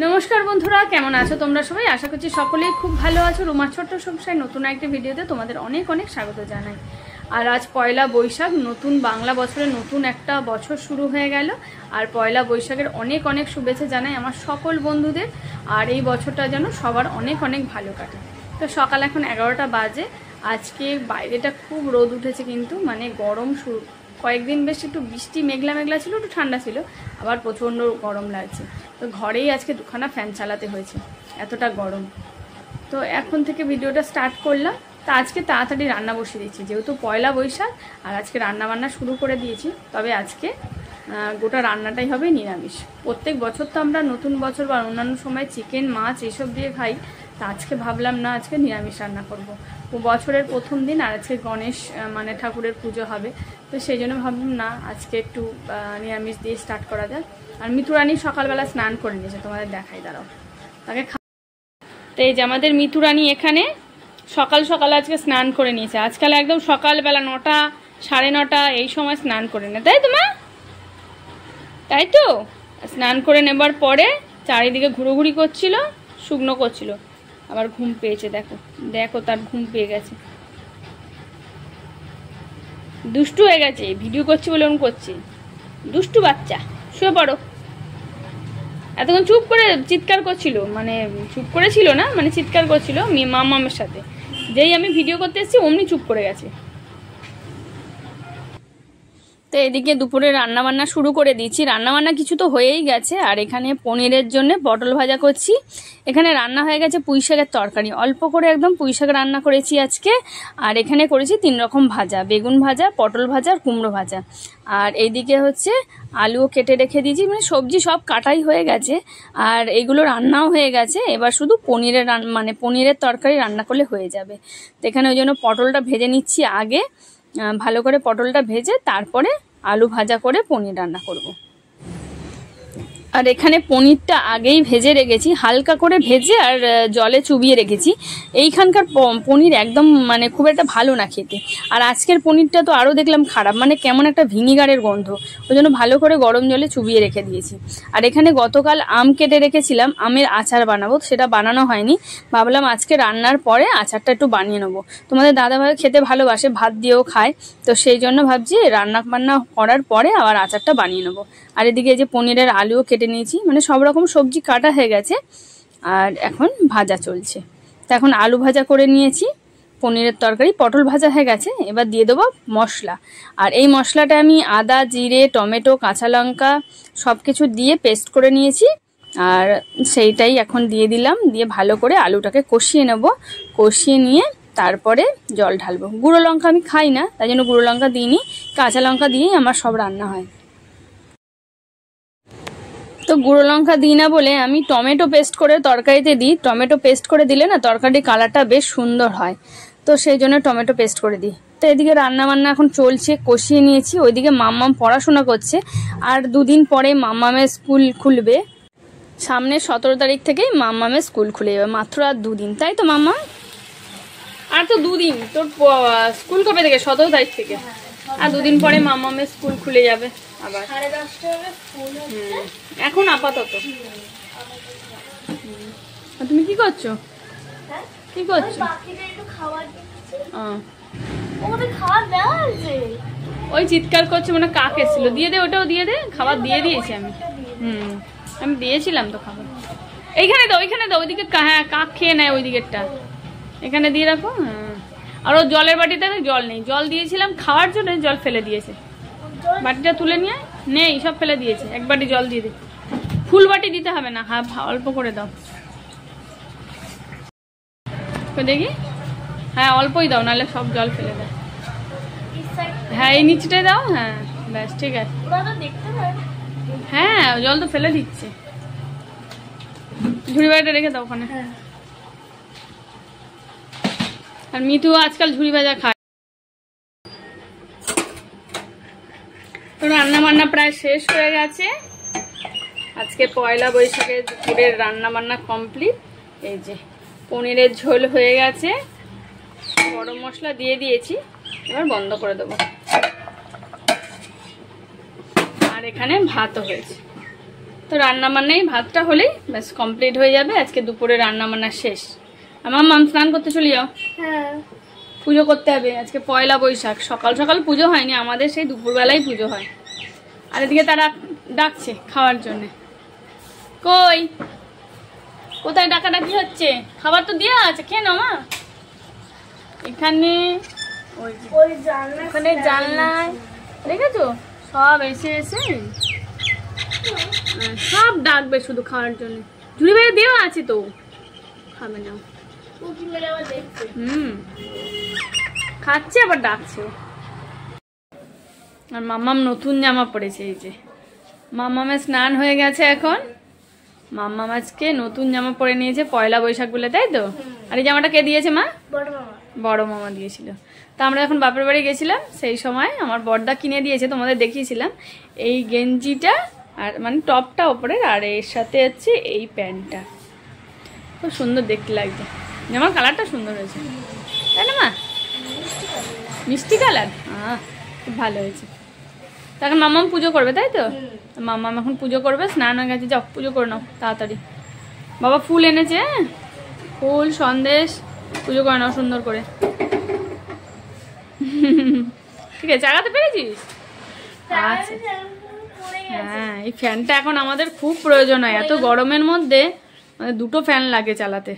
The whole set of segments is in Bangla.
নমস্কার বন্ধুরা, কেমন আছো তোমরা সবাই? আশা করছি সকলেই খুব ভালো আছো। রুমার ছোট্ট সংসার নতুন একটা ভিডিওতে তোমাদের অনেক অনেক স্বাগত জানাই। আর আজ পয়লা বৈশাখ, নতুন বাংলা বছরের নতুন একটা বছর শুরু হয়ে গেল। আর পয়লা বৈশাখের অনেক অনেক শুভেচ্ছা জানাই আমার সকল বন্ধুদের। আর এই বছরটা যেন সবার অনেক অনেক ভালো কাটে। তো সকাল এখন 11টা বাজে। আজকে বাইরেটা খুব রোদ উঠেছে, কিন্তু মানে গরম শুরু। কয়েকদিন বেশ একটু বৃষ্টি মেঘলা মেঘলা ছিল, একটু ঠান্ডা ছিল, আবার প্রচণ্ড গরম লাগছে। তো ঘরেই আজকে দুখানা ফ্যান চালাতে হয়েছে, এতটা গরম। তো এখন থেকে ভিডিওটা স্টার্ট করলাম। তা আজকে তাড়াতাড়ি রান্না বসিয়ে দিচ্ছি, যেহেতু পয়লা বৈশাখ। আর আজকে রান্না বান্না শুরু করে দিয়েছি। তবে আজকে গোটা রান্নাটাই হবে নিরামিষ। প্রত্যেক বছর তো আমরা নতুন বছর বা অন্যান্য সময় চিকেন মাছ এসব দিয়ে খাই। তা আজকে ভাবলাম না, আজকে নিরামিষ রান্না করব। ও বছরের প্রথম দিন, আর আজকে গণেশ মানে ঠাকুরের পুজো হবে। তো সেই জন্য ভাবলাম না, আজকে একটু নিরামিষ দিয়ে স্টার্ট করা যাক। আর মিতুরানি সকালবেলা স্নান করে নিয়েছে, তোমাদের দেখাই, দাঁড়াও তাকে। তো এই যে আমাদের মিতুরানি এখানে সকাল সকাল আজকে স্নান করে নিয়েছে। আজকাল একদম সকালবেলা 9টা, 9:30 এই সময় স্নান করে নেয়, তাই তো মা? তাই তো। স্নান করে নেবার পরে চারিদিকে ঘুরোঘুরি করছিল, শুকনো করছিল। আবার ঘুম পেয়েছে, দেখো দেখো, তার ঘুম পেয়ে গেছে। দুষ্টু হয়ে গেছে, ভিডিও করছি বলে ওরকম করছে। দুষ্টু বাচ্চা, শুয়ে পড়ো। এতক্ষণ চুপ করে চিৎকার করছিল, মানে চুপ করেছিল না, মানে চিৎকার করছিল মামামের সাথে। যেই আমি ভিডিও করতে এসেছি অমনি চুপ করে গেছে। তো এদিকে দুপুরে রান্নাবান্না শুরু করে দিয়েছি। রান্নাবান্না কিছু তো হয়েই গেছে। আর এখানে পনিরের জন্য পটল ভাজা করছি। এখানে রান্না হয়ে গেছে পুঁই শাকের তরকারি, অল্প করে একদম পুঁই শাক রান্না করেছি আজকে। আর এখানে করেছি 3 রকম ভাজা, বেগুন ভাজা, পটল ভাজা আর কুমড়ো ভাজা। আর এইদিকে হচ্ছে আলুও কেটে রেখে দিয়েছি, মানে সবজি সব কাটাই হয়ে গেছে। আর এইগুলো রান্নাও হয়ে গেছে। এবার শুধু পনিরের তরকারি রান্না করলে হয়ে যাবে। তো এখানে ওই জন্য পটলটা ভেজে নিচ্ছি আগে। ভালো করে পটলটা ভেজে তারপরে আলু ভাজা করে পনির রান্না করব। আর এখানে পনিরটা আগেই ভেজে রেখেছি, হালকা করে ভেজে আর জলে চুবিয়ে রেখেছি। এইখানকার পনির একদম মানে খুব একটা ভালো না খেতে। আর আজকের পনিরটা তো আরও দেখলাম খারাপ, মানে কেমন একটা ভিনিগারের গন্ধ। ওই জন্য ভালো করে গরম জলে চুবিয়ে রেখে দিয়েছি। আর এখানে গতকাল আম কেটে রেখেছিলাম, আমের আচার বানাবো, সেটা বানানো হয়নি। ভাবলাম আজকে রান্নার পরে আচারটা একটু বানিয়ে নেবো। তোমাদের দাদাভাই খেতে ভালোবাসে, ভাত দিয়েও খায়। তো সেই জন্য ভাবছি রান্না বান্না করার পরে আবার আচারটা বানিয়ে নেবো। আর এদিকে যে পনিরের আলুও কেটে নিয়েছি, মানে সব রকম সবজি কাটা হয়ে গেছে। আর এখন ভাজা চলছে। তো এখন আলু ভাজা করে নিয়েছি, পনিরের তরকারি, পটল ভাজা হয়ে গেছে। এবার দিয়ে দেবো মশলা। আর এই মশলাটা আমি আদা, জিরে, টমেটো, কাঁচা লঙ্কা সব কিছু দিয়ে পেস্ট করে নিয়েছি। আর সেইটাই এখন দিয়ে দিলাম, দিয়ে ভালো করে আলুটাকে কষিয়ে নেব। কষিয়ে নিয়ে তারপরে জল ঢালবো। গুঁড়ো লঙ্কা আমি খাই না, তাই জন্য গুঁড়ো লঙ্কা দিইনি, কাঁচা লঙ্কা দিয়েই আমার সব রান্না হয়। তো গুঁড়ো লঙ্কা দিই না বলে আমি টমেটো পেস্ট করে তরকারিতে দিই। টমেটো পেস্ট করে দিলে না তরকারির কালারটা বেশ সুন্দর হয়। তো সেই জন্য টমেটো পেস্ট করে দিই। তো এদিকে রান্না বান্না এখন চলছে, কষিয়ে নিয়েছি। ওইদিকে মাম্মাম পড়াশোনা করছে। আর 2 দিন পরে মাম্মামের স্কুল খুলবে। সামনে 17 তারিখ থেকেই মাম্মামের স্কুল খুলে যাবে। মাত্র আর 2 দিন, তাই তো মাম্মা? আর তো 2 দিন। তোর স্কুল কবে থেকে? 17 তারিখ থেকে। আর 2 দিন পরে মাম্মামের স্কুল খুলে যাবে আবার। এখন আপাতত। তুমি কি করছো? কি করছো? ওই চিৎকার করছে, মানে কাক এসেছিল। দিয়ে দে, ওটাও দিয়ে দে। খাবার দিয়ে দিয়েছি আমি। আমি দিয়েছিলাম তো খাবার। এইখানে দাও, ওইখানে দাও। ওইদিকে হ্যাঁ, কাক খেয়ে নেয় ওই দিকেরটা। এখানে দিয়ে রাখো। আর ও জলের বাটিতে জল নেই, জল দিয়েছিলাম খাওয়ার জন্য, জল ফেলে দিয়েছে। বাটিটা তুলে নিয়ে নেই, সব ফেলে দিয়েছে। 1 বাটি জল দিয়ে দে। ফুল বাটি দিতে হবে না, হ্যাঁ অল্প করে দাও। দেখি, হ্যাঁ অল্পই দাও, নাহলে সব জল ফেলে দাও। হ্যাঁ এই নিচটাই দাও। হ্যাঁ ব্যাস, ঠিক আছে। হ্যাঁ জল তো ফেলে দিচ্ছে। ঝুড়ি বাটিটা রেখে দাও ওখানে। আর মিতু আজকাল ঝুড়ি ভাজা খায়। তো রান্না বান্না প্রায় শেষ হয়ে গেছে। আজকে পয়লা বৈশাখের দুপুরের রান্না বান্না কমপ্লিট। এই যে পনিরের ঝোল হয়ে গেছে, গরম মশলা দিয়ে দিয়েছি, এবার বন্ধ করে দেবো। আর এখানে ভাতও হয়েছে। তো তো রান্না বান্নাই ভাতটা হলেই ব্যাস কমপ্লিট হয়ে যাবে। আজকে দুপুরে রান্না বান্না শেষ। আমার মাম স্নান করতে চলে যাও। হ্যাঁ, পুজো করতে হবে আজকে পয়লা বৈশাখ। সকাল সকাল পুজো হয়নি, আমাদের সেই দুপুরবেলায় পুজো হয়। আর এদিকে তারা ডাকছে খাওয়ার জন্যে। কই কোথায় ডাকাডাকি হচ্ছে? খাবার তো দেওয়া আছে, খেয়ে নাও মা। এখানে ওই জানলা ওখানে জানলায় দেখেছো সব এসে এসে সব ডাকবে শুধু খাওয়ার জন্য। ঝুড়ি বাইরে দেওয়া আছে তো, খাবে না। উঁকি মেরে আবার দেখছে। খাচ্ছে আবার ডাকছে। আর মাম্মাম নতুন জামা পরেছে। এই যে মাম্মামের স্নান হয়ে গেছে এখন। মাম্মাম আজকে নতুন জামা পরে নিয়েছে পয়লা বৈশাখ বলে, তাই তো? আর এই জামাটা কে দিয়েছে মা? বড় মামা। বড় মামা দিয়েছিল। তা আমরা যখন বাপের বাড়ি গেছিলাম সেই সময় আমার বড়দা কিনে দিয়েছে, তোমাদের দেখিয়েছিলাম। এই গেঞ্জিটা আর মানে টপটা ওপরের, আর এর সাথে হচ্ছে এই প্যান্টটা। খুব সুন্দর দেখতে লাগছে। জামার কালারটা সুন্দর হয়েছে, তাই না মা? মিষ্টি কালার, খুব ভালো হয়েছে। তখন মাম্মাম পুজো করবে, তাই তো? মাম্মাম এখন পুজো করবে, স্নান হয়ে গেছে। যাও পুজো করে নাও তাড়াতাড়ি। বাবা ফুল এনেছে, ফুল সন্দেশ, পুজো করে নাও সুন্দর করে। ঠিক আছে, চালাতে পেরেছিস? আচ্ছা। হ্যাঁ, এই ফ্যানটা এখন আমাদের খুব প্রয়োজন হয়। এত গরমের মধ্যে মানে দুটো ফ্যান লাগে চালাতে।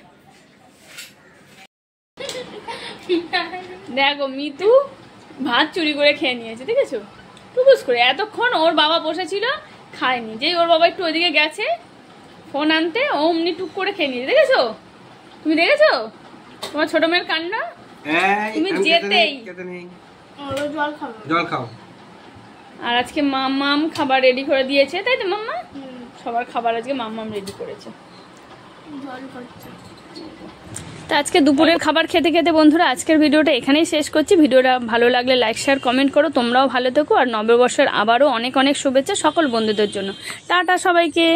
দেখো মিতু ভাত চুরি করে খেয়ে নিয়েছে, দেখেছো? টুকুস করে। এতক্ষণ ওর বাবা বসেছিল, খায়নি। যেই ওর বাবা একটু ওইদিকে গেছে ফোন আনতে, অমনি টুক করে খেয়ে নিয়েছে, দেখেছো? তুমি দেখেছো তোমার ছোট মেয়ের কাণ্ড? তুমি যেতেই জল খাও। আর আজকে মাম্মাম খাবার রেডি করে দিয়েছে, তাই তো মাম্মা? সবার খাবার আজকে মাম্মাম রেডি করেছে। তো আজকে দুপুরের খাবার খেতে খেতে বন্ধুরা আজকের ভিডিওটা এখানেই শেষ করছি। ভিডিওটা ভালো লাগলে লাইক শেয়ার কমেন্ট করো। তোমরাও ভালো থেকো। আর নববর্ষের আবারও অনেক অনেক শুভেচ্ছা সকল বন্ধুদের জন্য। টাটা সবাইকে।